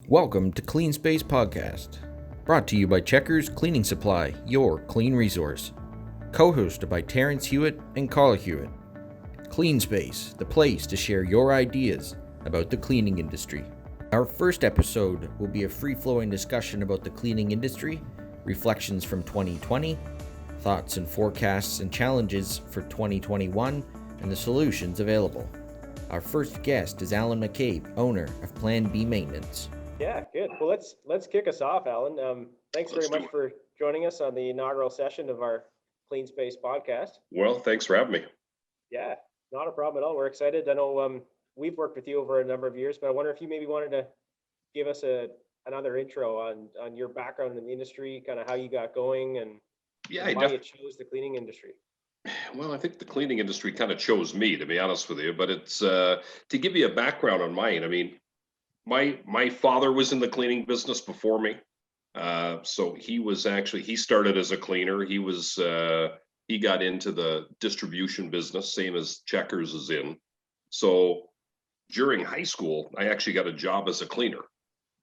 Welcome to Clean Space Podcast, brought to you by Checkers Cleaning Supply, your clean resource. Co-hosted by Terrence Hewitt and Carl Hewitt. Clean Space, the place to share your ideas about the cleaning industry. Our first episode will be a free-flowing discussion about the cleaning industry, reflections from 2020, thoughts and forecasts and challenges for 2021, and the solutions available. Our first guest is Alan McCabe, owner of Plan B Maintenance. Yeah, good. Well, let's kick us off, Alan. Thanks very much for joining us on the inaugural session of our Clean Space podcast. Well, thanks for having me. Yeah, not a problem at all. We're excited. I know we've worked with you over a number of years, but I wonder if you maybe wanted to give us another intro on your background in the industry, kind of how you got going and why you chose the cleaning industry. Well, I think the cleaning industry kind of chose me, to be honest with you, but it's to give you a background on mine. I mean, my father was in the cleaning business before me. So he started as a cleaner. He got into the distribution business, same as Checkers is in. So during high school, I actually got a job as a cleaner.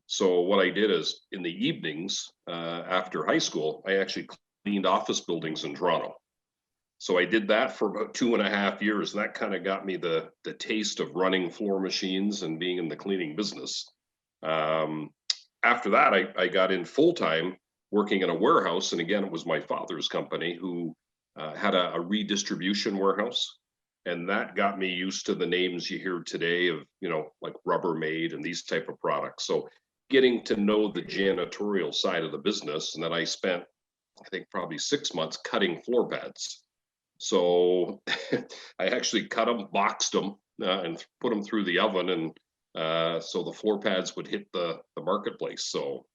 So what I did is in the evenings after high school, I actually cleaned office buildings in Toronto. So I did that for about 2.5 years, and that kind of got me the taste of running floor machines and being in the cleaning business. After that, I got in full-time working in a warehouse, and again, it was my father's company who had a redistribution warehouse, and that got me used to the names you hear today of, like Rubbermaid and these type of products. So getting to know the janitorial side of the business, and then I spent, I think, probably 6 months cutting floor pads. So I actually cut them, boxed them, and put them through the oven, and so the floor pads would hit the marketplace. So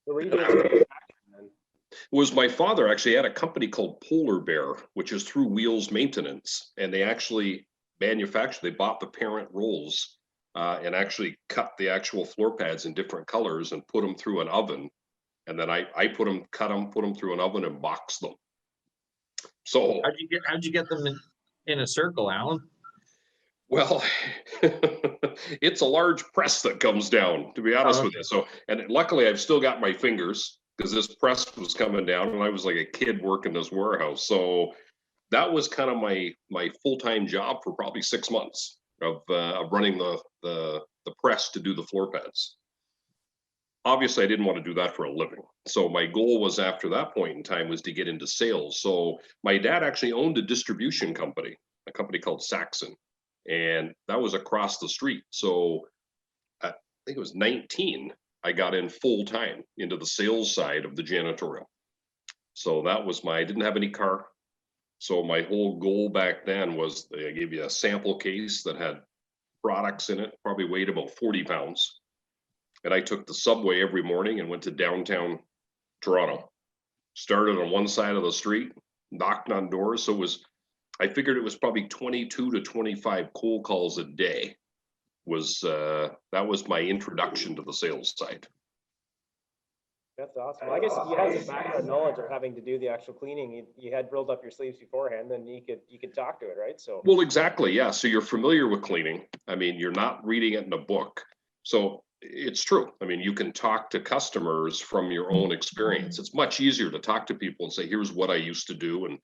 were you doing then? It was my father actually had a company called Polar Bear, which is through Wheels Maintenance, and they actually they bought the parent rolls and actually cut the actual floor pads in different colors and put them through an oven. And then I cut them, put them through an oven and boxed them. So how'd you get them in a circle, Alan? Well, it's a large press that comes down, to be honest with you. So, and luckily I've still got my fingers because this press was coming down and I was like a kid working this warehouse. So that was kind of my full-time job for probably 6 months of running the press to do the floor pads. Obviously, I didn't want to do that for a living. So my goal was, after that point in time, was to get into sales. So my dad actually owned a distribution company, a company called Saxon, and that was across the street. So I think it was 19, I got in full time into the sales side of the janitorial. So that was I didn't have any car. So my whole goal back then was they gave you a sample case that had products in it, probably weighed about 40 pounds. And I took the subway every morning and went to downtown Toronto. Started on one side of the street, knocked on doors. So I figured it was probably 22 to 25 cold calls a day. That was my introduction to the sales side. That's awesome. Well, I guess you had some background knowledge of having to do the actual cleaning. You had rolled up your sleeves beforehand, then you could talk to it, right? So. Well, exactly, yeah. So you're familiar with cleaning. I mean, you're not reading it in a book. So it's true. I mean, you can talk to customers from your own experience. It's much easier to talk to people and say, here's what I used to do. And,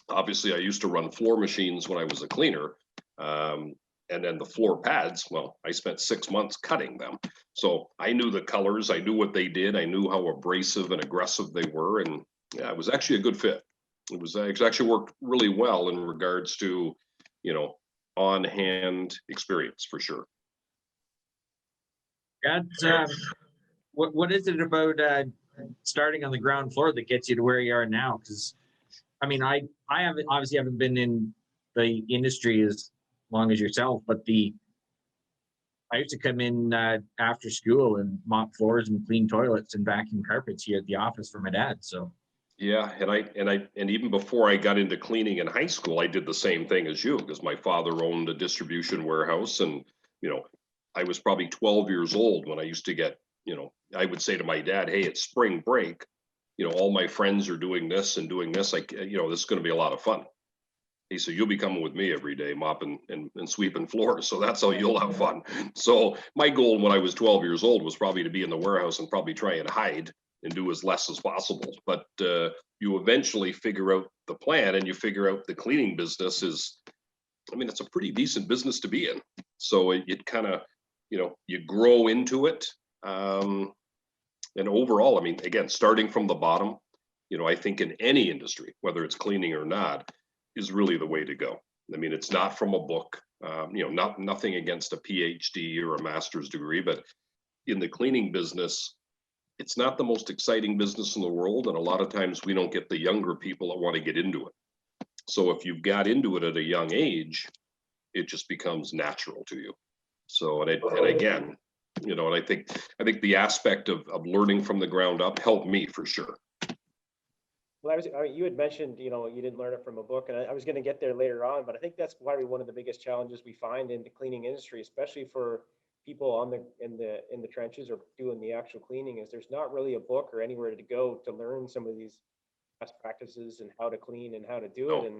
obviously I used to run floor machines when I was a cleaner. And then the floor pads, well, I spent 6 months cutting them. So I knew the colors, I knew what they did. I knew how abrasive and aggressive they were. And yeah, it was actually a good fit. It actually worked really well in regards to, on-hand experience for sure. What is it about starting on the ground floor that gets you to where you are now? Because I mean, I haven't been in the industry as long as yourself, but I used to come in after school and mop floors and clean toilets and vacuum carpets here at the office for my dad. So yeah, and even before I got into cleaning in high school, I did the same thing as you, because my father owned a distribution warehouse, and I was probably 12 years old when I used to get, I would say to my dad, hey, it's spring break. All my friends are doing this and doing this. This is going to be a lot of fun. he said, you'll be coming with me every day, mopping and sweeping floors. So that's how you'll have fun. So my goal when I was 12 years old was probably to be in the warehouse and probably try and hide and do as less as possible. But you eventually figure out the plan, and you figure out the cleaning business is, I mean, it's a pretty decent business to be in. So it kind of, you know, you grow into it. And overall, I mean, again, starting from the bottom, you know, I think in any industry, whether it's cleaning or not, is really the way to go. I mean, it's not from a book, you know, nothing against a PhD or a master's degree, but in the cleaning business, it's not the most exciting business in the world. And a lot of times we don't get the younger people that want to get into it. So if you've got into it at a young age, it just becomes natural to you. So, and again, you know, and I think the aspect of learning from the ground up helped me for sure. Well, you had mentioned, you know, you didn't learn it from a book, and I was going to get there later on, but I think that's probably one of the biggest challenges we find in the cleaning industry, especially for people in the trenches or doing the actual cleaning, is there's not really a book or anywhere to go to learn some of these best practices and how to clean and how to do it.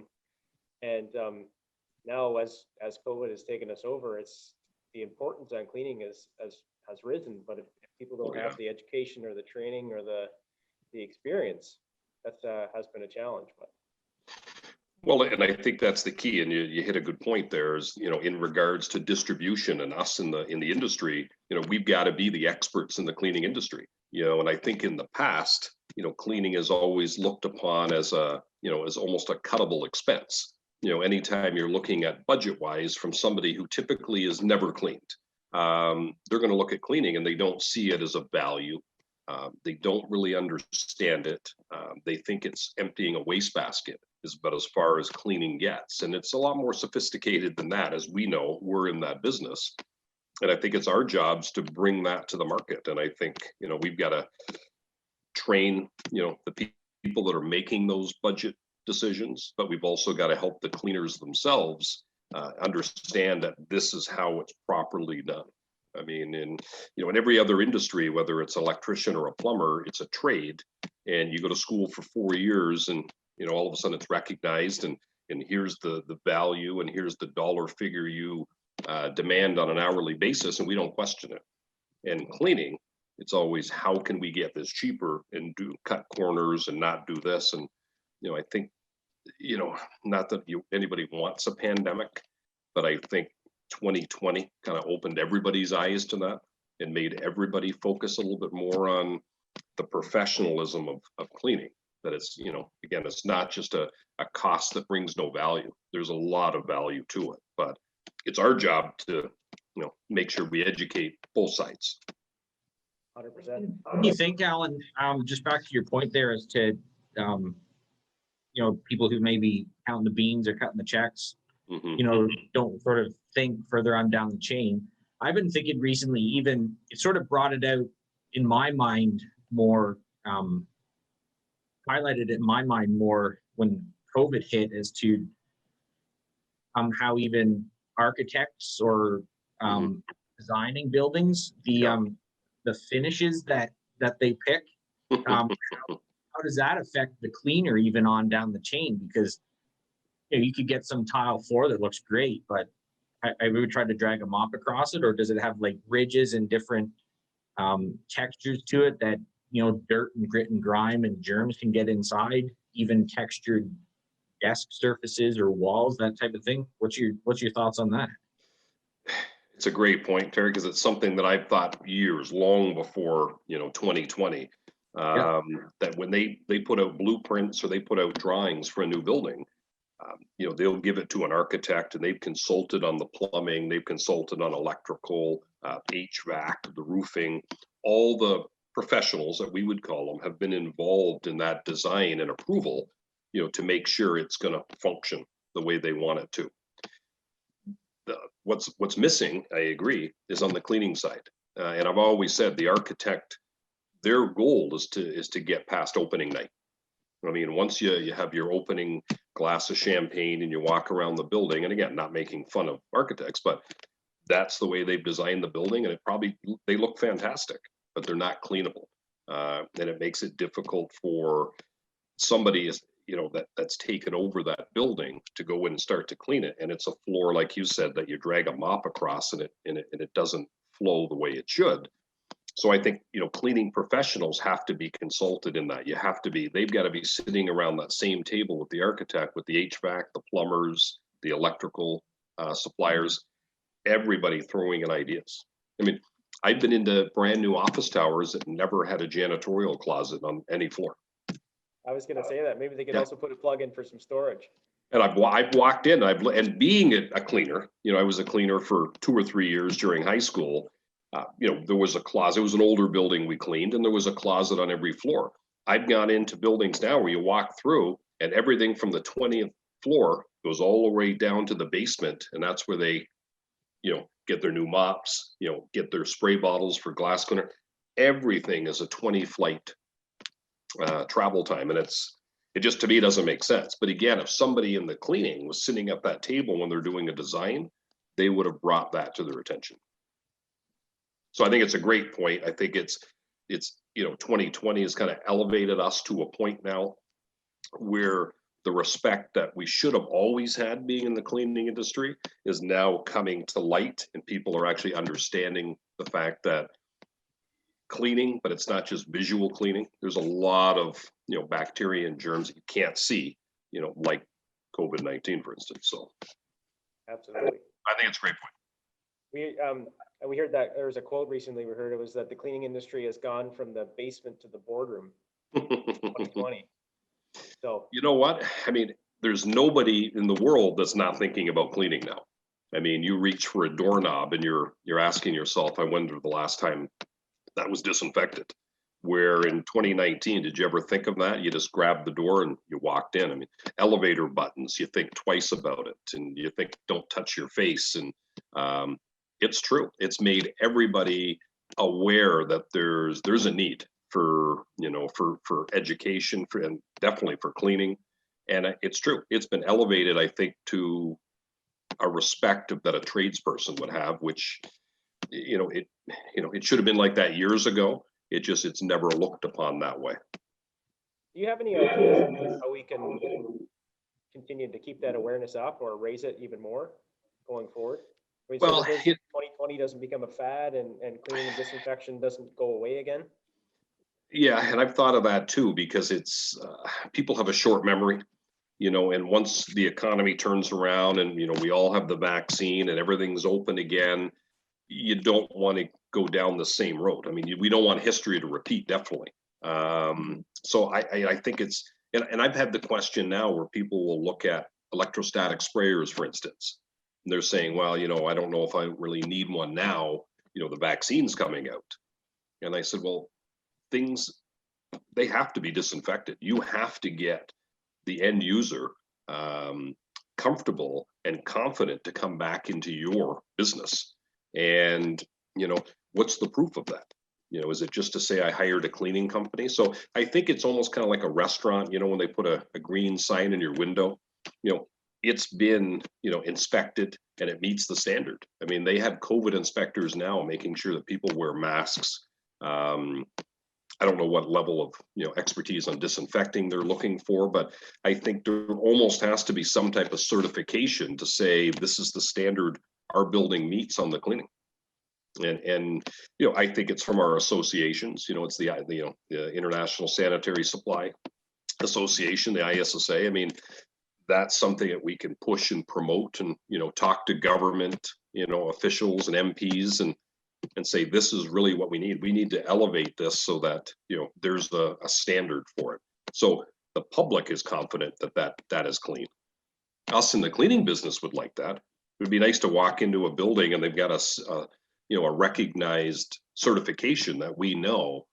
And now as COVID has taken us over, it's the importance on cleaning has risen. But if people don't have the education or the training or the experience, that has been a challenge. But well, and I think that's the key, and you hit a good point there. Is, you know, in regards to distribution and us in the industry, you know, we've got to be the experts in the cleaning industry. You know, and I think in the past, you know, cleaning is always looked upon as a, you know, as almost a cuttable expense. You know, anytime you're looking at budget wise from somebody who typically is never cleaned, they're going to look at cleaning and they don't see it as a value. They don't really understand it. They think it's emptying a wastebasket is about as far as cleaning gets. And it's a lot more sophisticated than that. As we know, we're in that business. And I think it's our jobs to bring that to the market. And I think, you know, we've got to train, you know, the people that are making those budget decisions, but we've also got to help the cleaners themselves understand that this is how it's properly done. I mean, in every other industry, whether it's electrician or a plumber, it's a trade, and you go to school for 4 years, and you know, all of a sudden it's recognized, and here's the value, and here's the dollar figure you demand on an hourly basis, and we don't question it. And cleaning, it's always how can we get this cheaper and cut corners and not do this. And you know, I think, you know, not that anybody wants a pandemic, but I think 2020 kind of opened everybody's eyes to that and made everybody focus a little bit more on the professionalism of cleaning. That it's, you know, again, it's not just a cost that brings no value. There's a lot of value to it, but it's our job to, you know, make sure we educate both sides. 100%. What do you think, Alan? Just back to your point there as to, you know, people who may be counting the beans or cutting the checks, you know, don't sort of think further on down the chain. I've been thinking recently, even it sort of brought it out in my mind more, highlighted it in my mind more when COVID hit, as to how even architects or designing buildings, the finishes that they pick, how does that affect the cleaner even on down the chain? Because you know, you could get some tile floor that looks great, but I would try to drag a mop across it, or does it have like ridges and different textures to it that, you know, dirt and grit and grime and germs can get inside, even textured desk surfaces or walls, that type of thing? What's your thoughts on that? It's a great point, Terry, because it's something that I've thought years, long before, you know, 2020, that when they put out blueprints or they put out drawings for a new building, you know, they'll give it to an architect, and they've consulted on the plumbing, they've consulted on electrical, HVAC, the roofing. All the professionals that we would call them have been involved in that design and approval, you know, to make sure it's going to function the way they want it to. What's missing, I agree, is on the cleaning side. And I've always said the architect, their goal is to get past opening night. I mean, once you have your opening glass of champagne and you walk around the building, and again, not making fun of architects, but that's the way they've designed the building, and they look fantastic, but they're not cleanable. And it makes it difficult for somebody, that's taken over that building to go in and start to clean it. And it's a floor, like you said, that you drag a mop across and it doesn't flow the way it should. So I think, cleaning professionals have to be consulted in that. They've got to be sitting around that same table with the architect, with the HVAC, the plumbers, the electrical suppliers, everybody throwing in ideas. I mean, I've been into brand new office towers that never had a janitorial closet on any floor. I was gonna say that, maybe they could Yeah. also put a plug in for some storage. And I've walked in, and being a cleaner, I was a cleaner for 2 or 3 years during high school. There was a closet. It was an older building we cleaned, and there was a closet on every floor. I've gone into buildings now where you walk through, and everything from the 20th floor goes all the way down to the basement, and that's where they, get their new mops, get their spray bottles for glass cleaner. Everything is a 20-flight travel time, and it just, to me, doesn't make sense. But again, if somebody in the cleaning was sitting at that table when they're doing a design, they would have brought that to their attention. So I think it's a great point. I think it's 2020 has kind of elevated us to a point now where the respect that we should have always had being in the cleaning industry is now coming to light, and people are actually understanding the fact that cleaning, but it's not just visual cleaning. There's a lot of, bacteria and germs that you can't see, like COVID-19, for instance. So Absolutely. I think it's a great And we heard that there was a quote recently we heard, it was that the cleaning industry has gone from the basement to the boardroom point. 2020. So You know what? I mean, there's nobody in the world that's not thinking about cleaning now. I mean, you reach for a doorknob and you're asking yourself, I wonder the last time that was disinfected. Where in 2019, did you ever think of that? You just grabbed the door and you walked in. I mean, elevator buttons, you think twice about it, and you think, don't touch your face. And it's true. It's made everybody aware that there's a need for education, and definitely for cleaning. And it's true. It's been elevated, I think, to a respect that a tradesperson would have, which it should have been like that years ago. It's never looked upon that way. do you have any ideas on how we can continue to keep that awareness up or raise it even more going forward? I mean, Well, so that 2020 doesn't become a fad and cleaning and disinfection doesn't go away again. Yeah, and I've thought of that too, because it's people have a short memory, and once the economy turns around and we all have the vaccine and everything's open again, you don't want to go down the same road. I mean, we don't want history to repeat, definitely. So I think and I've had the question now where people will look at electrostatic sprayers, for instance, and they're saying, well, I don't know if I really need one now, the vaccine's coming out. And I said, well, they have to be disinfected. You have to get the end user comfortable and confident to come back into your business. And, what's the proof of that? Is it just to say I hired a cleaning company? So I think it's almost kind of like a restaurant, when they put a green sign in your window, it's been, inspected and it meets the standard. I mean, they have COVID inspectors now making sure that people wear masks. I don't know what level of expertise on disinfecting they're looking for, but I think there almost has to be some type of certification to say this is the standard our building meets on the cleaning. And I think it's from our associations. It's the International Sanitary Supply Association, the ISSA. I mean, that's something that we can push and promote, and talk to government officials and MPs and say, this is really what we need. We need to elevate this so that there's a standard for it, so the public is confident that is clean. Us in the cleaning business would like that. It would be nice to walk into a building and they've got a recognized certification that we know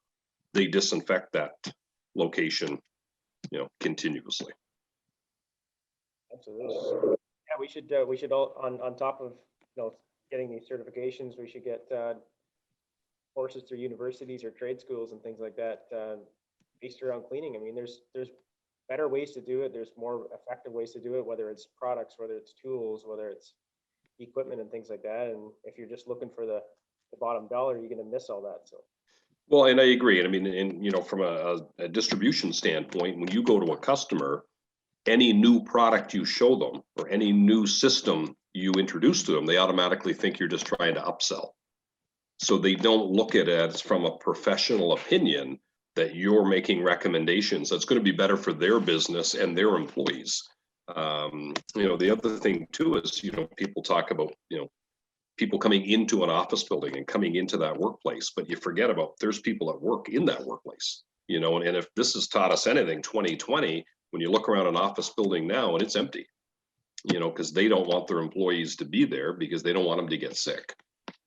they disinfect that location continuously. Absolutely. Yeah, we should all, on top of getting these certifications, we should get courses through universities or trade schools and things like that based around cleaning. I mean, there's better ways to do it. There's more effective ways to do it, whether it's products, whether it's tools, whether it's equipment and things like that. And if you're just looking for the bottom dollar, you're going to miss all that. So. Well, and I agree. And I mean, from a distribution standpoint, when you go to a customer, any new product you show them or any new system you introduce to them, they automatically think you're just trying to upsell. So they don't look at it as from a professional opinion that you're making recommendations that's going to be better for their business and their employees. The other thing too is, people talk about, people coming into an office building and coming into that workplace, but you forget about there's people that work in that workplace, and if this has taught us anything, 2020, when you look around an office building now and it's empty, because they don't want their employees to be there because they don't want them to get sick.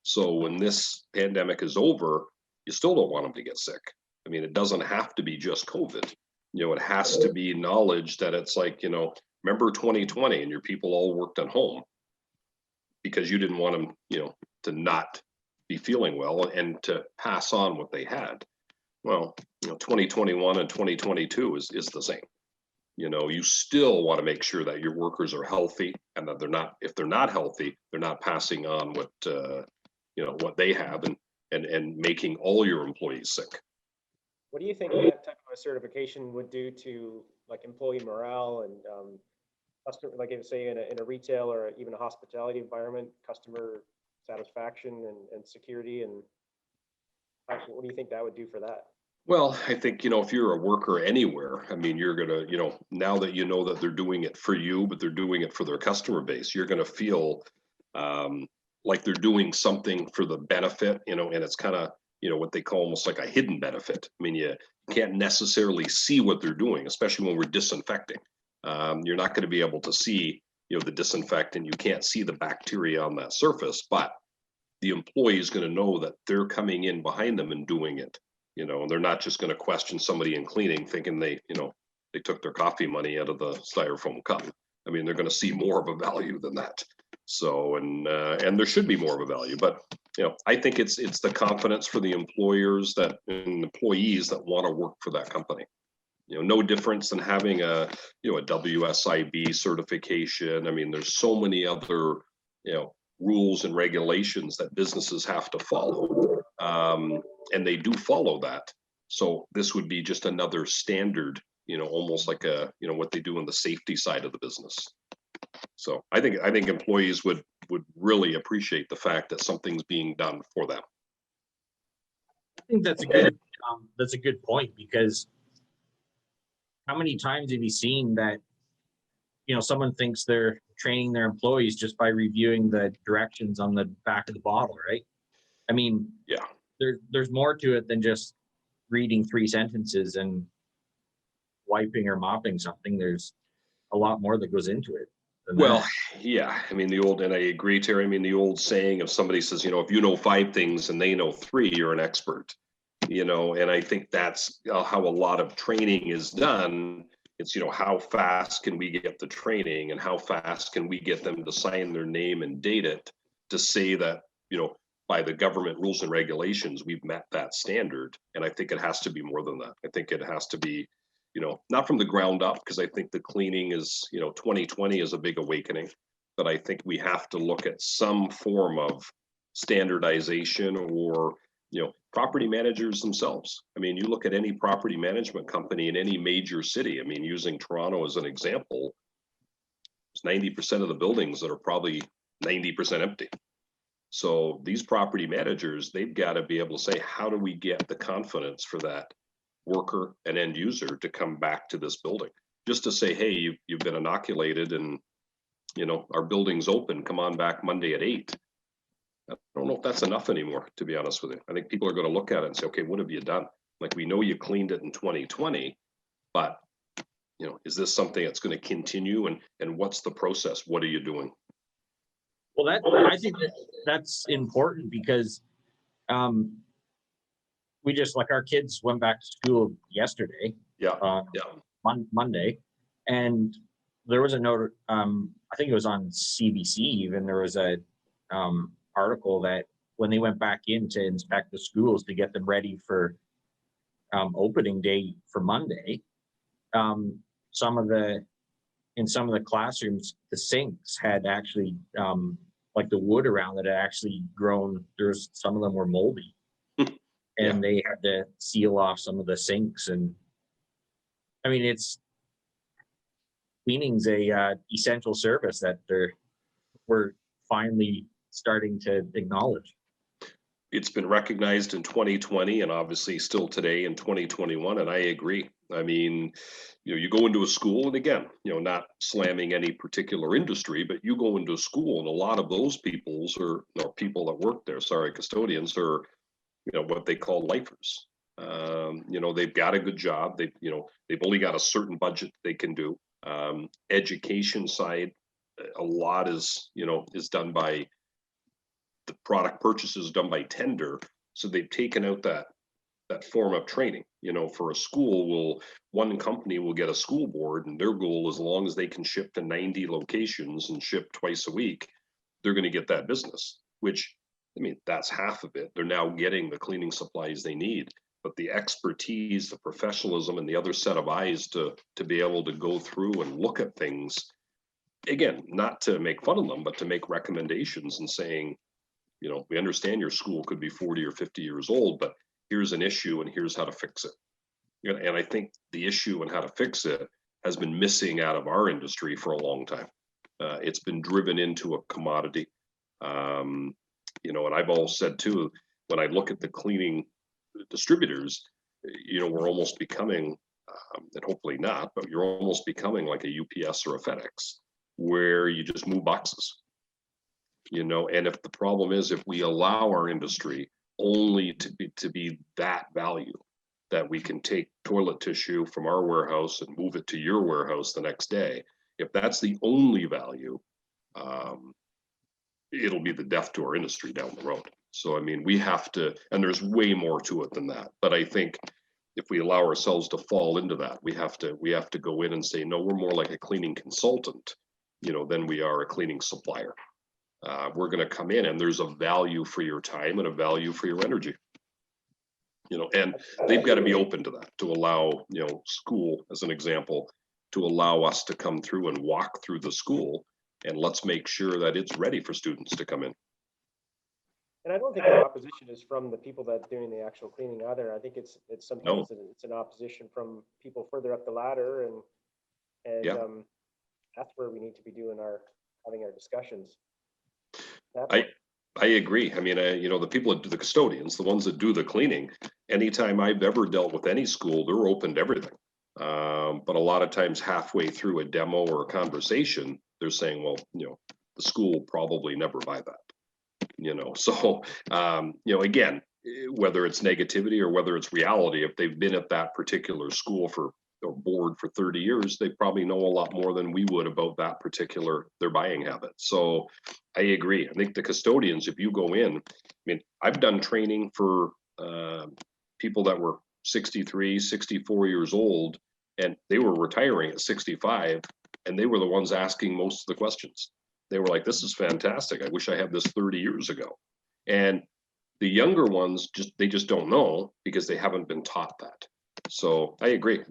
So when this pandemic is over, you still don't want them to get sick. I mean, it doesn't have to be just COVID. It has to be knowledge that it's like, remember 2020 and your people all worked at home because you didn't want them, to not be feeling well and to pass on what they had. Well, 2021 and 2022 is the same. You still want to make sure that your workers are healthy and that if they're not healthy, they're not passing on what they have and making all your employees sick. What do you think that type of a certification would do to like employee morale and customer, like say in a retail or even a hospitality environment, customer satisfaction and security, and what do you think that would do for that? Well, I think, if you're a worker anywhere, I mean, you're going to, now that that they're doing it for you, but they're doing it for their customer base, you're going to feel like they're doing something for the benefit, and it's kind of, what they call almost like a hidden benefit. I mean, you can't necessarily see what they're doing, especially when we're disinfecting. You're not going to be able to see, the disinfectant. You can't see the bacteria on that surface, but the employee is going to know that they're coming in behind them and doing it. And they're not just going to question somebody in cleaning thinking they took their coffee money out of the styrofoam cup. I mean, they're going to see more of a value than that. So, and there should be more of a value, but I think it's the confidence for the employers and employees that want to work for that company. No difference than having a WSIB certification. I mean, there's so many other rules and regulations that businesses have to follow. And they do follow that. So this would be just another standard, almost like what they do on the safety side of the business. So I think employees would really appreciate the fact that something's being done for them. I think that's a good point, because how many times have you seen that, someone thinks they're training their employees just by reviewing the directions on the back of the bottle, right? I mean, yeah. There's more to it than just reading 3 sentences and wiping or mopping something. There's a lot more that goes into it. Well, yeah. I mean, and I agree, Terry. I mean, the old saying of somebody says, if you know 5 things and they know 3, you're an expert. And I think that's how a lot of training is done. It's, how fast can we get the training and how fast can we get them to sign their name and date it to say that, by the government rules and regulations, we've met that standard. And I think it has to be more than that. I think it has to be, not from the ground up, because I think the cleaning is, 2020 is a big awakening, but I think we have to look at some form of standardization or, property managers themselves. I mean, you look at any property management company in any major city. I mean, using Toronto as an example, it's 90% of the buildings that are probably 90% empty. So these property managers, they've got to be able to say, how do we get the confidence for that worker and end user to come back to this building? Just to say, hey, you've been inoculated and, our building's open, come on back Monday at 8. I don't know if that's enough anymore, to be honest with you. I think people are going to look at it and say, okay, what have you done? Like, we know you cleaned it in 2020, but, is this something that's going to continue? And what's the process? What are you doing? Well, I think that's important, because we just, like, our kids went back to school yesterday. Yeah. Monday, and there was a note. I think it was on CBC. Even there was a article that when they went back in to inspect the schools to get them ready for opening day for Monday, in some of the classrooms, the sinks had actually like the wood around it had actually grown. There's some of them were moldy, and they had to seal off some of the sinks. And I mean, cleaning's a essential service that we're finally starting to acknowledge. It's been recognized in 2020 and obviously still today in 2021. And I agree. I mean, you go into a school, and again, not slamming any particular industry, but you go into a school and a lot of those peoples or people that work there, custodians are, what they call lifers. They've got a good job. They've only got a certain budget they can do. Education side, a lot is done by the product purchases done by tender. So they've taken out that form of training. For a school, one company will get a school board, and their goal, as long as they can ship to 90 locations and ship twice a week, they're going to get that business, which, I mean, that's half of it. They're now getting the cleaning supplies they need, but the expertise, the professionalism, and the other set of eyes to be able to go through and look at things, again, not to make fun of them, but to make recommendations and saying, we understand your school could be 40 or 50 years old, but here's an issue and here's how to fix it. And I think the issue and how to fix it has been missing out of our industry for a long time. It's been driven into a commodity. And I've always said too, when I look at the cleaning distributors, we're almost becoming, and hopefully not, but you're almost becoming like a UPS or a FedEx, where you just move boxes. And if the problem is, if we allow our industry only to be that value, that we can take toilet tissue from our warehouse and move it to your warehouse the next day, if that's the only value, it'll be the death to our industry down the road. So, I mean, we have to, and there's way more to it than that. But I think if we allow ourselves to fall into that, we have to go in and say, no, we're more like a cleaning consultant, than we are a cleaning supplier. We're going to come in, and there's a value for your time and a value for your energy, and they've got to be open to that, to allow, school as an example, to allow us to come through and walk through the school, and let's make sure that it's ready for students to come in. And I don't think the opposition is from the people that are doing the actual cleaning either. I think it's sometimes it's an opposition from people further up the ladder, and Yeah. That's where we need to be having our discussions. I agree. I mean, the people that do the custodians, the ones that do the cleaning, anytime I've ever dealt with any school, they're open to everything. But a lot of times halfway through a demo or a conversation, they're saying, well, the school will probably never buy that. So, again, whether it's negativity or whether it's reality, if they've been at that particular school or board for 30 years, they probably know a lot more than we would about that particular, their buying habit. So I agree. I think the custodians, if you go in, I mean, I've done training for people that were 63, 64 years old, and they were retiring at 65, and they were the ones asking most of the questions. They were like, this is fantastic. I wish I had this 30 years ago. And the younger ones, they just don't know because they haven't been taught that. So I agree.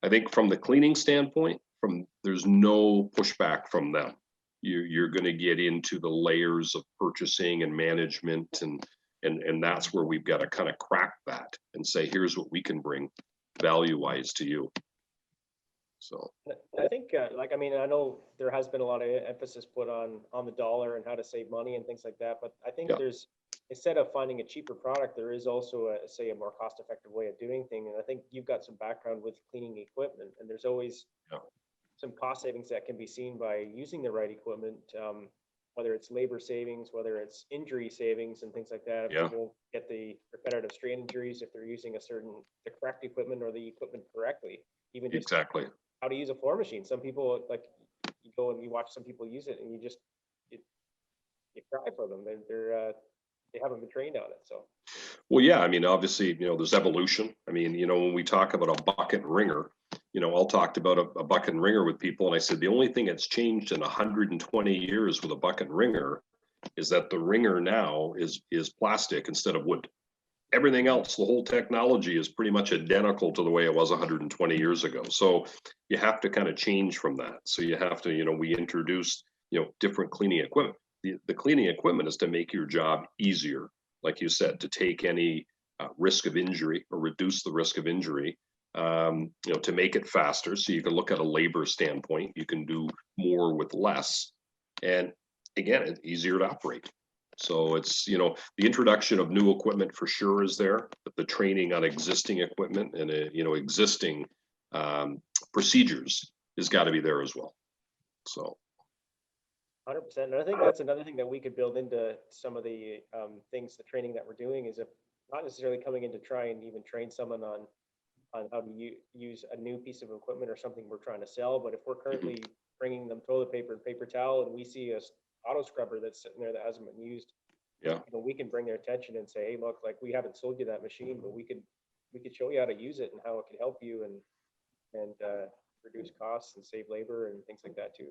I think from the cleaning standpoint, there's no pushback from them. You're going to get into the layers of purchasing and management, and that's where we've got to kind of crack that and say, here's what we can bring value-wise to you. So I think, I know there has been a lot of emphasis put on the dollar and how to save money and things like that, but I think there's, instead of finding a cheaper product, there is also a more cost-effective way of doing things. And I think you've got some background with cleaning equipment, and there's always some cost savings that can be seen by using the right equipment, whether it's labor savings, whether it's injury savings and things like that. People get the repetitive strain injuries if they're using the correct equipment or the equipment correctly. Even just exactly how to use a floor machine. Some people, like, you go and you watch some people use it, and you cry for them. They haven't been trained on it. So, well, yeah, I mean, obviously, there's evolution. I mean, when we talk about a bucket and ringer, I'll talk about a bucket and ringer with people, and I said the only thing that's changed in 120 years with a bucket and ringer is that the ringer now is plastic instead of wood. Everything else, the whole technology is pretty much identical to the way it was 120 years ago. So you have to kind of change from that. So you have to, we introduced, different cleaning equipment. The cleaning equipment is to make your job easier, like you said, to take any risk of injury or reduce the risk of injury. to make it faster. So you can look at a labor standpoint, you can do more with less. And again, it's easier to operate. So it's, the introduction of new equipment for sure is there, but the training on existing equipment and, existing procedures has got to be there as well. So. 100%. And I think that's another thing that we could build into some of the things, the training that we're doing, is if not necessarily coming in to try and even train someone on how to use a new piece of equipment or something we're trying to sell. But if we're currently bringing them toilet paper and paper towel, and we see a auto scrubber that's sitting there that hasn't been used, yeah, we can bring their attention and say, hey, look, like, we haven't sold you that machine, but we could show you how to use it and how it can help you and reduce costs and save labor and things like that too.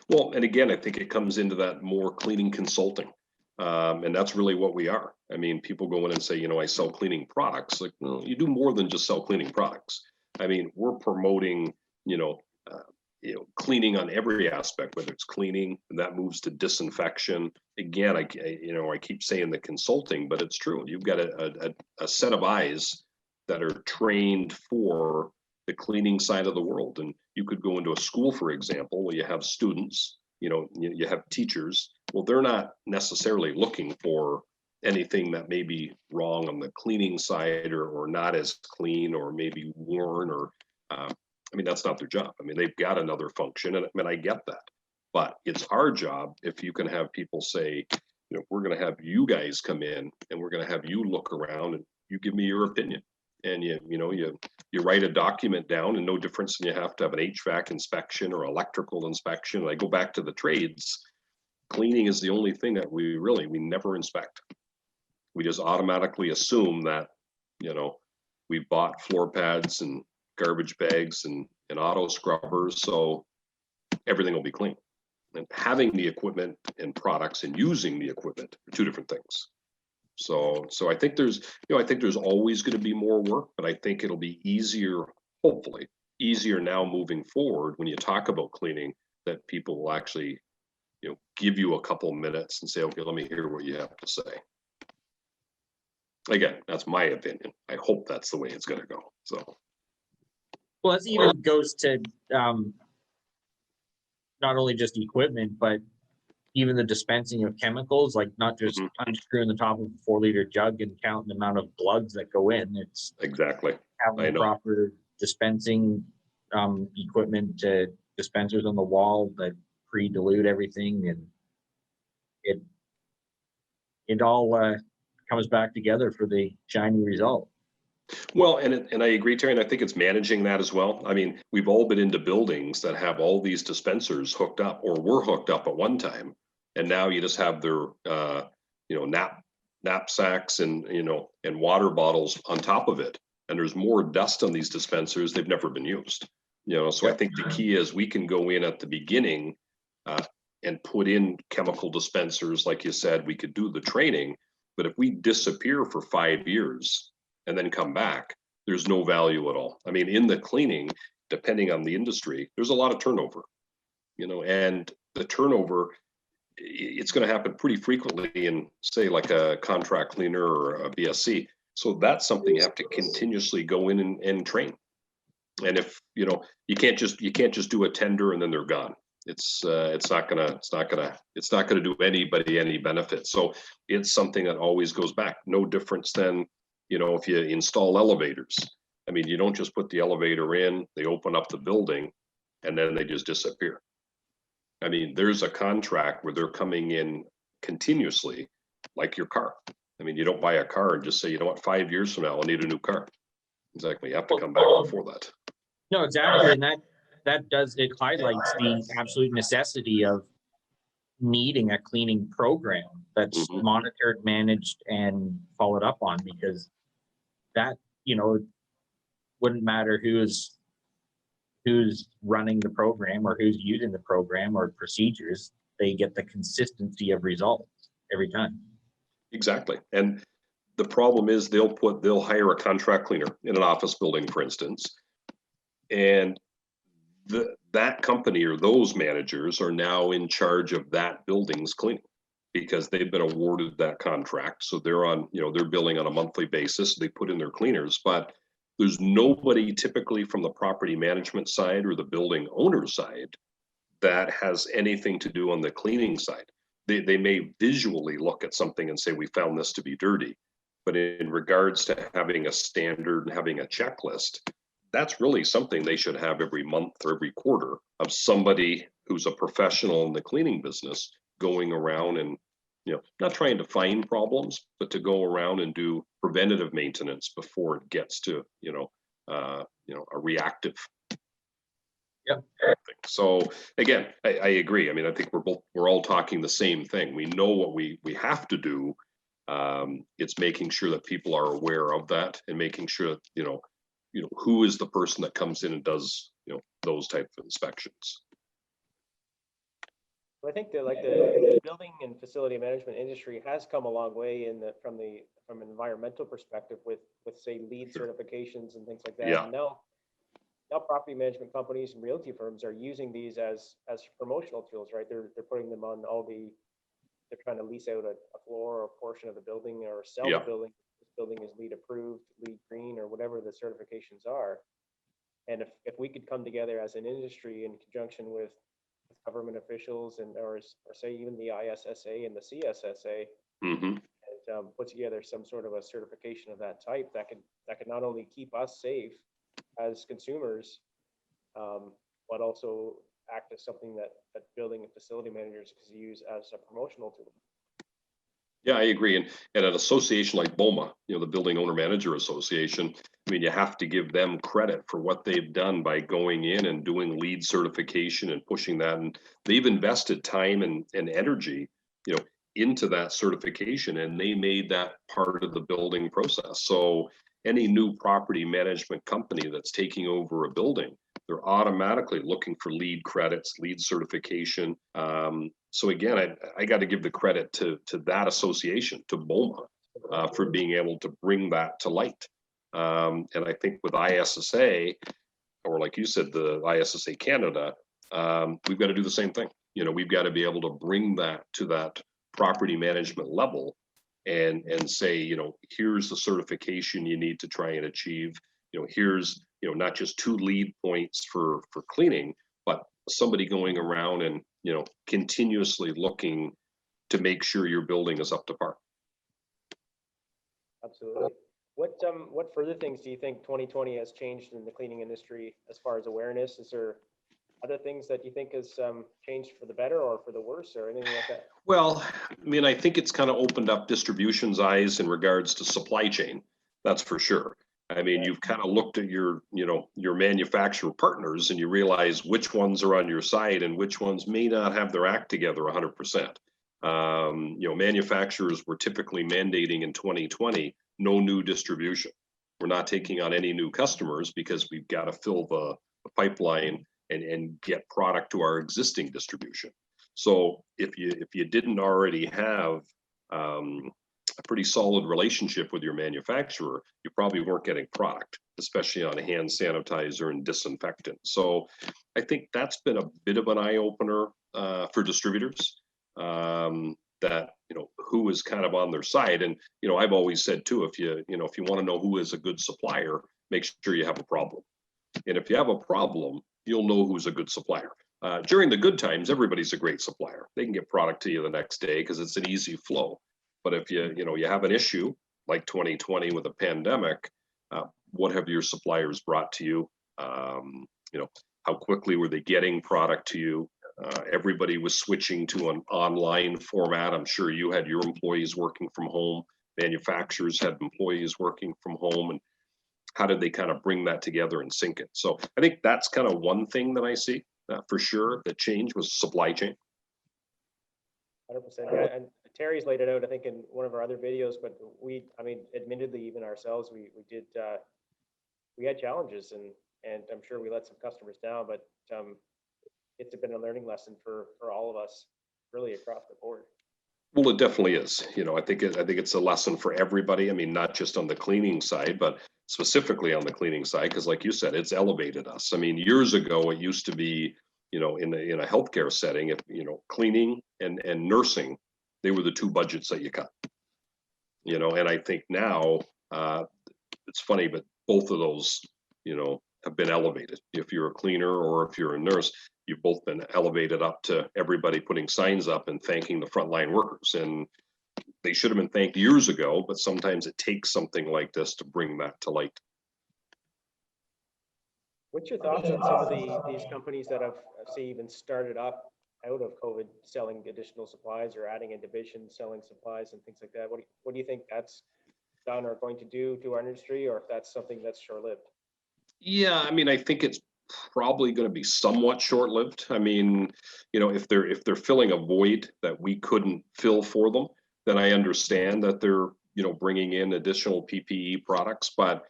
Well, and again, I think it comes into that more cleaning consulting. And that's really what we are. I mean, people go in and say, I sell cleaning products. Like, no, you do more than just sell cleaning products. I mean, we're promoting, cleaning on every aspect, whether it's cleaning, and that moves to disinfection. Again, I keep saying the consulting, but it's true. You've got a set of eyes that are trained for the cleaning side of the world. And you could go into a school, for example, where you have students, you have teachers. Well, they're not necessarily looking for anything that may be wrong on the cleaning side or not as clean or maybe worn or, that's not their job. I mean, they've got another function, and I get that. But it's our job if you can have people say, we're going to have you guys come in and we're going to have you look around and you give me your opinion. And you write a document down, and no difference than you have to have an HVAC inspection or electrical inspection. And I go back to the trades. Cleaning is the only thing that we never inspect. We just automatically assume that, we bought floor pads and garbage bags and auto scrubbers, so everything will be clean. And having the equipment and products and using the equipment are two different things. So I think there's always going to be more work, but I think it'll be easier, hopefully easier now moving forward when you talk about cleaning, that people will actually, give you a couple minutes and say, okay, let me hear what you have to say. Again, that's my opinion. I hope that's the way it's going to go. So. Well, this even goes to not only just equipment, but even the dispensing of chemicals, like not just unscrewing the top of a 4-liter jug and counting the amount of plugs that go in. It's exactly having proper dispensing equipment, dispensers on the wall that pre-dilute everything, and it all comes back together for the shiny result. Well, and I agree, Terry, and I think it's managing that as well. I mean, we've all been into buildings that have all these dispensers hooked up or were hooked up at one time, and now you just have their knapsacks and and water bottles on top of it, and there's more dust on these dispensers. They've never been used. So I think the key is we can go in at the beginning and put in chemical dispensers, like you said. We could do the training, but if we disappear for 5 years and then come back, there's no value at all. I mean, in the cleaning, depending on the industry, there's a lot of turnover, and the turnover, it's going to happen pretty frequently in, say, like a contract cleaner or a BSC. So that's something you have to continuously go in and train. And if, you can't just do a tender and then they're gone. It's not gonna do anybody any benefit. So it's something that always goes back. No difference than, if you install elevators. I mean, you don't just put the elevator in, they open up the building, and then they just disappear. I mean, there's a contract where they're coming in continuously, like your car. I mean, you don't buy a car and just say, 5 years from now, I'll need a new car. Exactly. You have to come back before that. No, exactly. And it highlights the absolute necessity of needing a cleaning program that's monitored, managed, and followed up on, because that, it wouldn't matter who's running the program or who's using the program or procedures, they get the consistency of results every time. Exactly. And the problem is they'll hire a contract cleaner in an office building, for instance, and that company or those managers are now in charge of that building's cleaning because they've been awarded that contract. So they're on, they're billing on a monthly basis. They put in their cleaners, but there's nobody typically from the property management side or the building owner side that has anything to do on the cleaning side. They may visually look at something and say, we found this to be dirty. But in regards to having a standard and having a checklist, that's really something they should have every month or every quarter, of somebody who's a professional in the cleaning business going around and, not trying to find problems, but to go around and do preventative maintenance before it gets to, a reactive. Yep. Thing. So again, I agree. I mean, I think we're all talking the same thing. We know what we have to do. It's making sure that people are aware of that and making sure that, who is the person that comes in and does, those type of inspections. I think that the building and facility management industry has come a long way from an environmental perspective with say LEED certifications and things like that. Yeah. And now property management companies and realty firms are using these as promotional tools, right? They're putting them on they're trying to lease out a floor or a portion of the building or sell Yeah. the building. This building is LEED approved, LEED green, or whatever the certifications are. And if we could come together as an industry in conjunction with government officials or say even the ISSA and the CSSA, Mm-hmm. and put together some sort of a certification of that type that could not only keep us safe as consumers, but also act as something that building and facility managers could use as a promotional tool. Yeah, I agree. And at an association like BOMA, the Building Owner Manager Association, I mean, you have to give them credit for what they've done by going in and doing LEED certification and pushing that. And they've invested time and energy, into that certification, and they made that part of the building process. So any new property management company that's taking over a building, they're automatically looking for LEED credits, LEED certification. So again, I got to give the credit to that association, to BOMA, for being able to bring that to light. And I think with ISSA, or like you said, the ISSA Canada, we've got to do the same thing. We've got to be able to bring that to that property management level and say, here's the certification you need to try and achieve. Here's, not just 2 LEED points for cleaning, but somebody going around and, continuously looking to make sure your building is up to par. Absolutely. What further things do you think 2020 has changed in the cleaning industry as far as awareness? Is there other things that you think has changed for the better or for the worse or anything like that? Well, I mean, I think it's kind of opened up distribution's eyes in regards to supply chain. That's for sure. I mean, you've kind of looked at your manufacturer partners and you realize which ones are on your side and which ones may not have their act together 100%. Manufacturers were typically mandating in 2020, no new distribution. We're not taking on any new customers because we've got to fill the pipeline and get product to our existing distribution. So if you didn't already have a pretty solid relationship with your manufacturer, you probably weren't getting product, especially on hand sanitizer and disinfectant. So I think that's been a bit of an eye opener for distributors, that who is kind of on their side. And I've always said too, if you want to know who is a good supplier, make sure you have a problem. And if you have a problem, you'll know who's a good supplier. During the good times, everybody's a great supplier. They can get product to you the next day because it's an easy flow. But if you have an issue like 2020 with a pandemic, what have your suppliers brought to you? How quickly were they getting product to you? Everybody was switching to an online format. I'm sure you had your employees working from home. Manufacturers had employees working from home. And how did they kind of bring that together and sync it? So I think that's kind of one thing that I see for sure that change was supply chain. 100%. Yeah, and Terry's laid it out, I think, in one of our other videos. But admittedly, even ourselves, we had challenges, and I'm sure we let some customers down. But it's been a learning lesson for all of us, really across the board. Well, it definitely is. I think it's a lesson for everybody. I mean, not just on the cleaning side, but specifically on the cleaning side, because like you said, it's elevated us. I mean, years ago, it used to be, in a healthcare setting, if cleaning and nursing, they were the 2 budgets that you cut. And I think now, it's funny, but both of those, have been elevated. If you're a cleaner or if you're a nurse, you've both been elevated up to everybody putting signs up and thanking the frontline workers. And they should have been thanked years ago, but sometimes it takes something like this to bring that to light. What's your thoughts on some of these companies that have, say, even started up out of COVID, selling additional supplies or adding a division, selling supplies and things like that? What do you think that's done or going to do to our industry, or if that's something that's short-lived? Yeah, I mean, I think it's probably going to be somewhat short-lived. I mean, if they're filling a void that we couldn't fill for them, then I understand that they're, bringing in additional PPE products. But,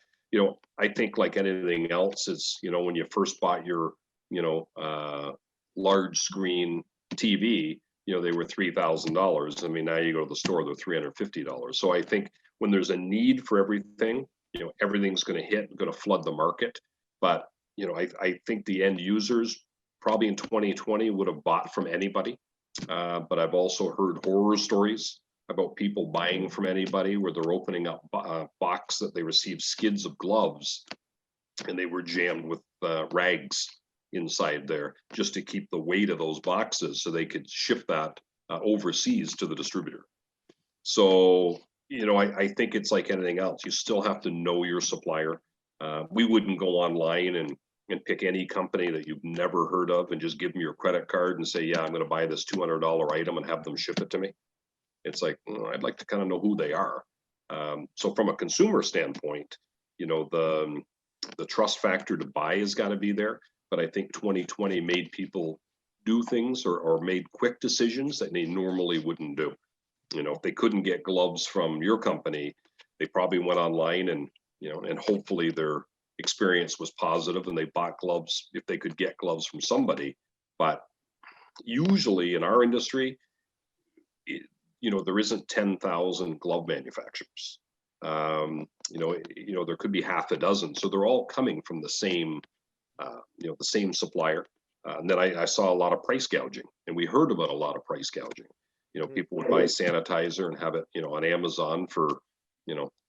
I think like anything else, it's, when you first bought your, large screen TV, they were $3,000. I mean, now you go to the store, they're $350. So I think when there's a need for everything, everything's going to flood the market. But, I think the end users probably in 2020 would have bought from anybody. But I've also heard horror stories about people buying from anybody where they're opening up a box that they received skids of gloves and they were jammed with rags inside there just to keep the weight of those boxes so they could ship that overseas to the distributor. So, I think it's like anything else. You still have to know your supplier. We wouldn't go online and pick any company that you've never heard of and just give them your credit card and say, yeah, I'm going to buy this $200 item and have them ship it to me. It's like, I'd like to kind of know who they are. So from a consumer standpoint, the trust factor to buy has got to be there. But I think 2020 made people do things or made quick decisions that they normally wouldn't do. If they couldn't get gloves from your company, they probably went online and, and hopefully their experience was positive and they bought gloves if they could get gloves from somebody. But usually in our industry, there isn't 10,000 glove manufacturers. There could be half a dozen. So they're all coming from the same, the same supplier. And then I saw a lot of price gouging, and we heard about a lot of price gouging. People would buy sanitizer and have it, on Amazon for,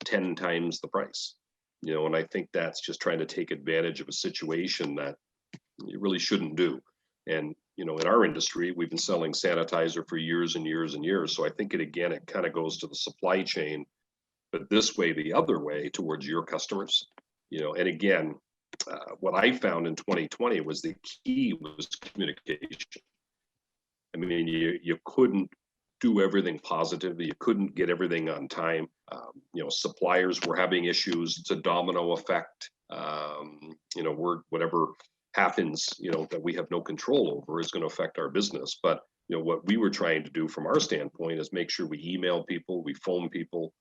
10 times the price. And I think that's just trying to take advantage of a situation that you really shouldn't do. And, in our industry, we've been selling sanitizer for years and years and years. So I think it kind of goes to the supply chain, but this way, the other way towards your customers, and again, what I found in 2020 was the key was communication. I mean, you couldn't do everything positive. You couldn't get everything on time. Suppliers were having issues. It's a domino effect. Whatever happens, that we have no control over is going to affect our business. But, what we were trying to do from our standpoint is make sure we email people, we phone people,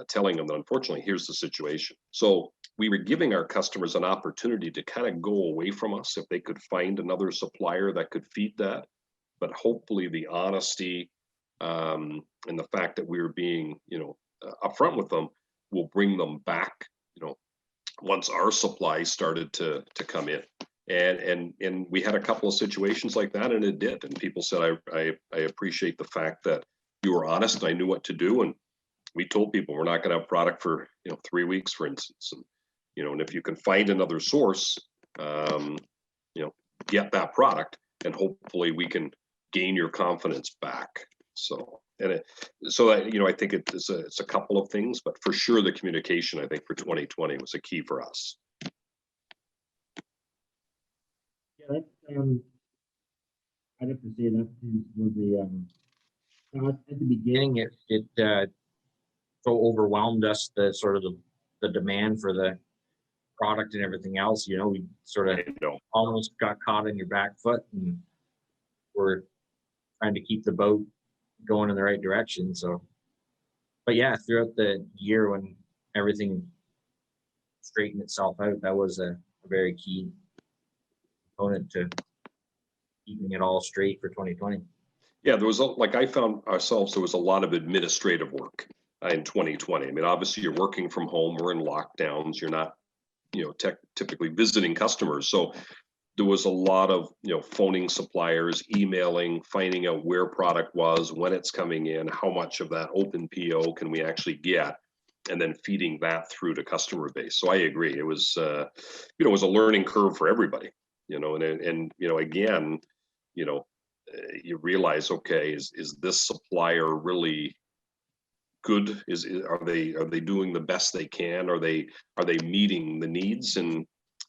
telling them that unfortunately, here's the situation. So we were giving our customers an opportunity to kind of go away from us if they could find another supplier that could feed that. But hopefully the honesty and the fact that we were being, upfront with them will bring them back, once our supply started to come in. And we had a couple of situations like that, and it did. And people said, I appreciate the fact that you were honest and I knew what to do. And we told people we're not going to have product for 3 weeks, for instance. And and if you can find another source, get that product, and hopefully we can gain your confidence back. So I think it's a couple of things, but for sure the communication I think for 2020 was a key for us. Yeah, I'd have to say that was at the beginning. It so overwhelmed us, the sort of the demand for the product and everything else. We sort of almost got caught in your back foot, and we're trying to keep the boat going in the right direction. So, but yeah, throughout the year when everything straightened itself out, that was a very key component to keeping it all straight for 2020. Yeah, I found ourselves, there was a lot of administrative work in 2020. I mean, obviously you're working from home, we're in lockdowns, you're not, typically visiting customers. So there was a lot of, phoning suppliers, emailing, finding out where product was, when it's coming in, how much of that open PO can we actually get. and then feeding that through to customer base. So I agree. It was, it was a learning curve for everybody, and again, you realize, okay, is this supplier really good? Are they doing the best they can? Are they meeting the needs? And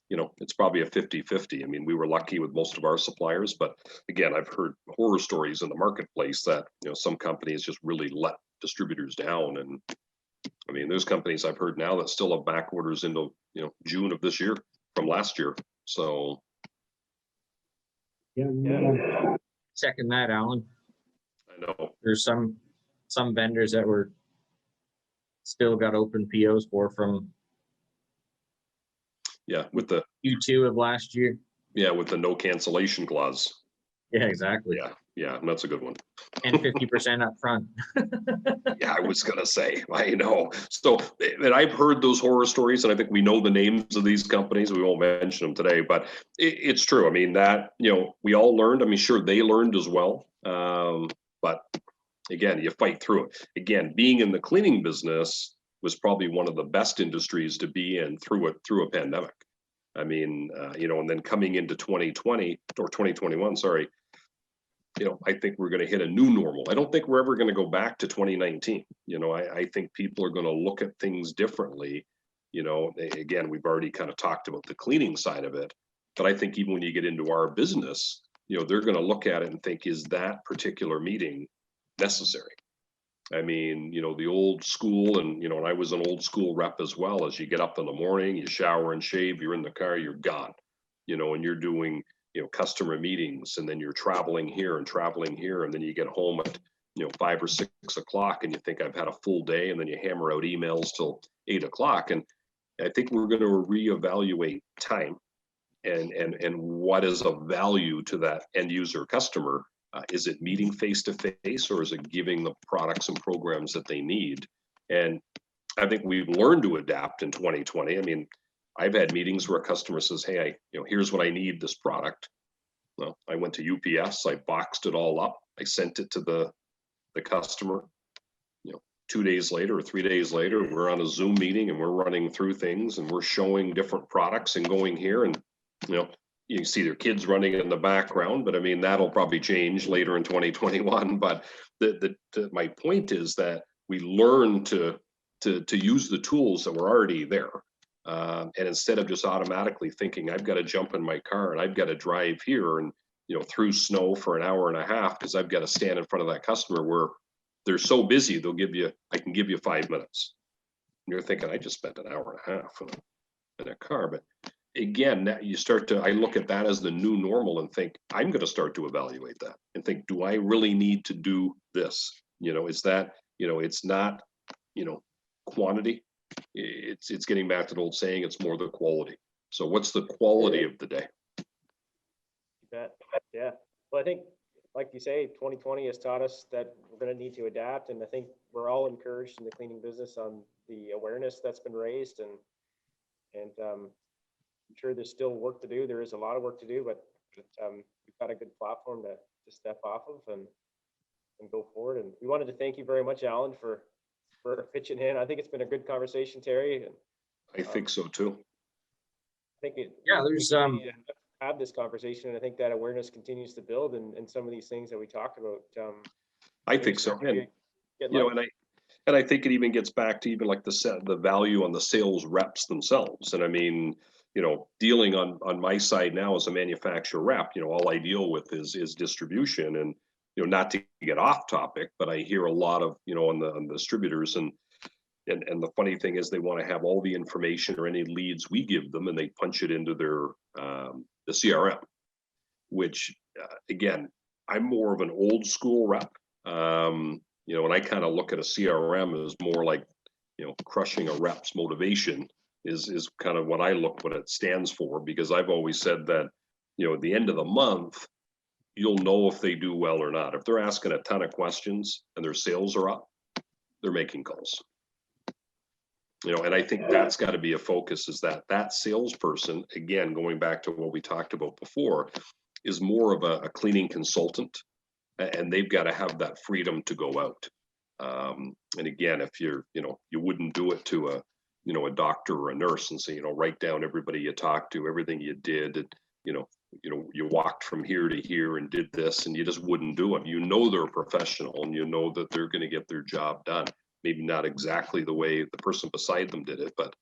it's probably a 50-50. I mean, we were lucky with most of our suppliers, but again, I've heard horror stories in the marketplace that some companies just really let distributors down. And I mean, there's companies I've heard now that still have back orders into June of this year from last year. So Yeah, Second that, Alan. I know. There's some vendors that were still got open POs from With the Q2 of last year. with the no cancellation clause. Yeah, exactly. Yeah, that's a good one. And 50% up front. Yeah, I was gonna say, I know. So, and I've heard those horror stories, and I think we know the names of these companies. We won't mention them today, but it's true. I mean, that we all learned. I mean, sure, they learned as well. But again, you fight through it. Again, being in the cleaning business was probably one of the best industries to be in through a pandemic. I mean, and then coming into 2020 or 2021, sorry. I think we're going to hit a new normal. I don't think we're ever going to go back to 2019. I think people are going to look at things differently. Again, we've already kind of talked about the cleaning side of it, but I think even when you get into our business, they're going to look at it and think, is that particular meeting necessary? I mean, the old school, and I was an old school rep as well. As you get up in the morning, you shower and shave, you're in the car, you're gone, and you're doing customer meetings, and then you're traveling here, and then you get home at 5 or 6 o'clock, and you think, I've had a full day, and then you hammer out emails till 8 o'clock. And I think we're going to reevaluate time and what is of value to that end user customer. Is it meeting face to face, or is it giving the products and programs that they need? And I think we've learned to adapt in 2020. I mean, I've had meetings where a customer says, hey, here's what I need, this product. Well, I went to UPS, I boxed it all up, I sent it to the customer. 2 days later or 3 days later, we're on a Zoom meeting and we're running through things and we're showing different products and going here, and you can see their kids running in the background, but I mean, that'll probably change later in 2021. But my point is that we learn to use the tools that were already there. And instead of just automatically thinking, I've got to jump in my car and I've got to drive here and through snow for an hour and a half because I've got to stand in front of that customer, where they're so busy, I can give you 5 minutes. And you're thinking, I just spent an hour and a half in a car. But again, I look at that as the new normal and think, I'm going to start to evaluate that and think, do I really need to do this? Is that, it's not, quantity. It's getting back to the old saying, it's more the quality. So what's the quality of the day? You bet. Yeah. Well, I think, like you say, 2020 has taught us that we're going to need to adapt. And I think we're all encouraged in the cleaning business on the awareness that's been raised. And I'm sure there's still work to do. There is a lot of work to do, but we've got a good platform to step off of and go forward. And we wanted to thank you very much, Alan, for pitching in. I think it's been a good conversation, Terry. And I think so too. I think there's have this conversation, and I think that awareness continues to build and some of these things that we talked about. I think so. And I think it even gets back to even like the value on the sales reps themselves. And I mean, dealing on my side now as a manufacturer rep, all I deal with is distribution. And not to get off topic, but I hear a lot of on the distributors, and the funny thing is they want to have all the information or any leads we give them, and they punch it into their the CRM, which again, I'm more of an old school rep. And I kind of look at a CRM as more like crushing a rep's motivation is kind of what it stands for, because I've always said that at the end of the month, you'll know if they do well or not. If they're asking a ton of questions and their sales are up, they're making calls. And I think that's got to be a focus, is that salesperson, again, going back to what we talked about before, is more of a cleaning consultant, and they've got to have that freedom to go out. And again, if you're, you wouldn't do it to a, a doctor or a nurse and say, write down everybody you talked to, everything you did, and, you walked from here to here and did this, and you just wouldn't do it. They're a professional, and that they're going to get their job done. Maybe not exactly the way the person beside them did it, but,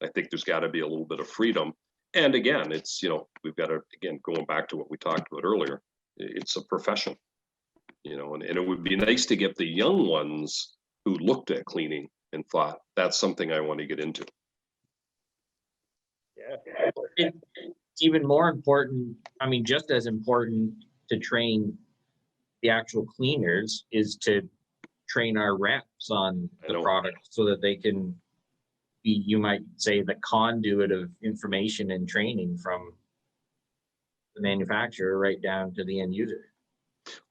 I think there's got to be a little bit of freedom. And again, it's, we've got to, again, going back to what we talked about earlier, it's a profession, and it would be nice to get the young ones who looked at cleaning and thought, that's something I want to get into. Yeah. It's even more important, just as important to train the actual cleaners is to train our reps on I the know. product so that they can be, you might say, the conduit of information and training from the manufacturer right down to the end user.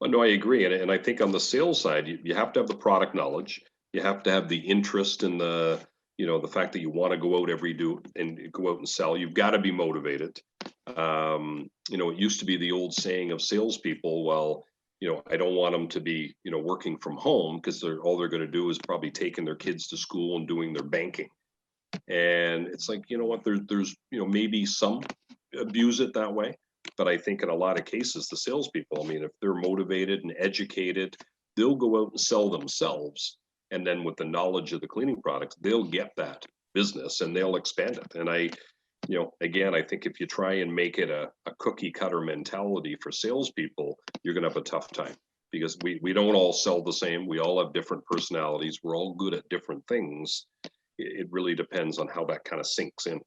Well, no, I agree. And I think on the sales side, you have to have the product knowledge. You have to have the interest in the, the fact that you want to go out go out and sell. You've got to be motivated. It used to be the old saying of salespeople, well, I don't want them to be, working from home because all they're going to do is probably taking their kids to school and doing their banking. And it's like, there's, maybe some abuse it that way. But I think in a lot of cases, the salespeople, if they're motivated and educated, they'll go out and sell themselves. And then with the knowledge of the cleaning products, they'll get that business and they'll expand it. And again, I think if you try and make it a cookie cutter mentality for salespeople, you're going to have a tough time because we don't all sell the same. We all have different personalities. We're all good at different things. It really depends on how that kind of sinks in.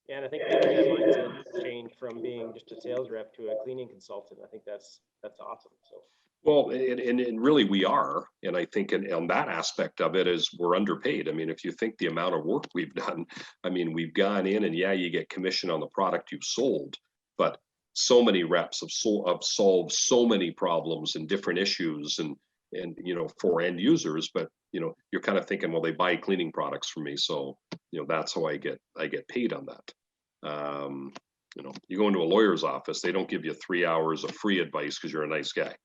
Yeah, and I think that mindset change from being just a sales rep to a cleaning consultant, I think that's awesome. So. Well, and really we are, and I think on that aspect of it is we're underpaid. If you think the amount of work we've done, we've gone in and you get commission on the product you've sold, but so many reps have solved so many problems and different issues and for end users, but you're kind of thinking, well, they buy cleaning products from me, so that's how I get paid on that. You go into a lawyer's office, they don't give you 3 hours of free advice because you're a nice guy.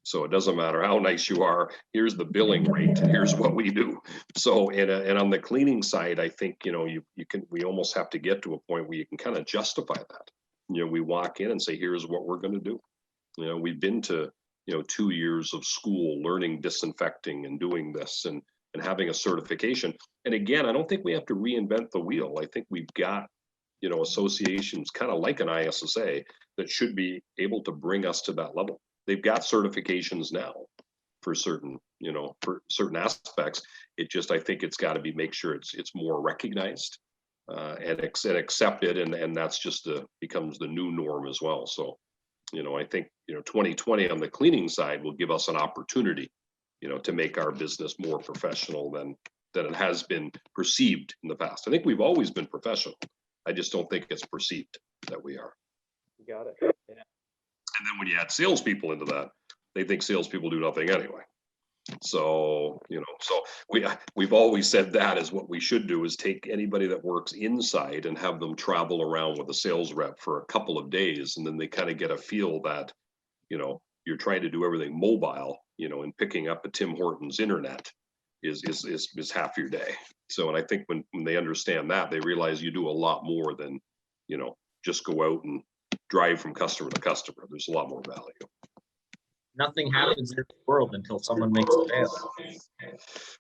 So it doesn't matter how nice you are, here's the billing rate, here's what we do. So, and on the cleaning side, I think, we almost have to get to a point where you can kind of justify that. We walk in and say, here's what we're going to do. We've been to, 2 years of school learning disinfecting and doing this and having a certification. And again, I don't think we have to reinvent the wheel. I think we've got, associations kind of like an ISSA that should be able to bring us to that level. They've got certifications now for certain, for certain aspects. I think it's got to be make sure it's more recognized and accepted, and that's just becomes the new norm as well. So, I think 2020 on the cleaning side will give us an opportunity, to make our business more professional than it has been perceived in the past. I think we've always been professional. I just don't think it's perceived that we are. You got it. Yeah. And then when you add salespeople into that, they think salespeople do nothing anyway. So, we've always said that is what we should do is take anybody that works inside and have them travel around with a sales rep for a couple of days. And then they kind of get a feel that, you're trying to do everything mobile, and picking up a Tim Hortons internet is half your day. So, and I think when they understand that, they realize you do a lot more than, just go out and drive from customer to customer. There's a lot more value. Nothing happens in the world until someone makes a sale.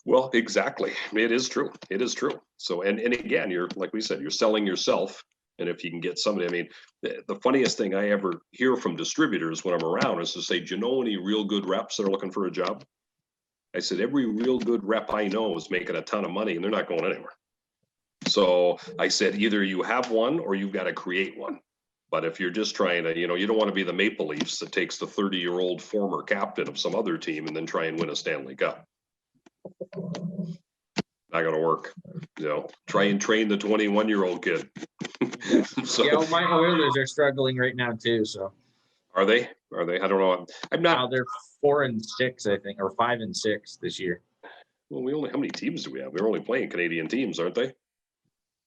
Well, exactly. It is true. It is true. So, and again, you're, like we said, you're selling yourself. And if you can get somebody, the funniest thing I ever hear from distributors when I'm around is to say, do you know any real good reps that are looking for a job? I said, every real good rep I know is making a ton of money and they're not going anywhere. So I said, either you have one or you've got to create one. But if you're just trying to, you don't want to be the Maple Leafs that takes the 30-year-old former captain of some other team and then try and win a Stanley Cup. Not going to work. Try and train the 21-year-old kid. So, yeah, my Oilers are struggling right now too. So are they? I don't know. I'm not. Now they're 4-6, I think, or 5-6 this year. Well, how many teams do we have? They're only playing Canadian teams, aren't they?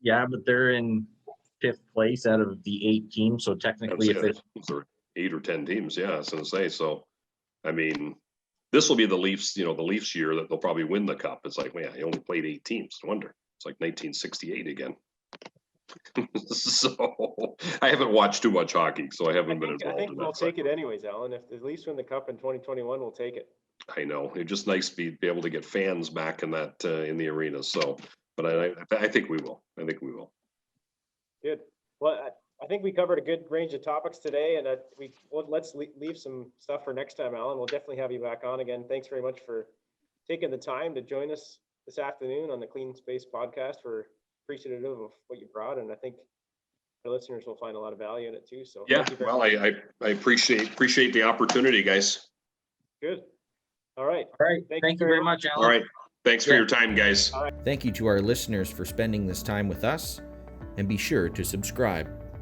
Yeah, but they're in 5th place out of the 8 teams. So technically, if it's 8 or 10 teams, yeah, I was going to say. So, This will be the Leafs, the Leafs year that they'll probably win the cup. It's like, man, he only played 8 teams. No wonder. It's like 1968 again. So I haven't watched too much hockey, so I haven't been I involved think in we'll that. take it anyways, Alan. If the Leafs win the cup in 2021, we'll take it. I know. It's just nice to be able to get fans back in that in the arena. So, but I think we will. I think we will. Good. Well, I think we covered a good range of topics today, and let's leave some stuff for next time, Alan. We'll definitely have you back on again. Thanks very much for taking the time to join us this afternoon on the Clean Space podcast. We're appreciative of what you brought, and I think the listeners will find a lot of value in it too. So Yeah. thank you very Well, much. I appreciate the opportunity, guys. Good. All right. All right. Thank you very much, Alan. All right. Thanks for Yeah. your time, guys. Thank you to our listeners for spending this time with us, and be sure to subscribe.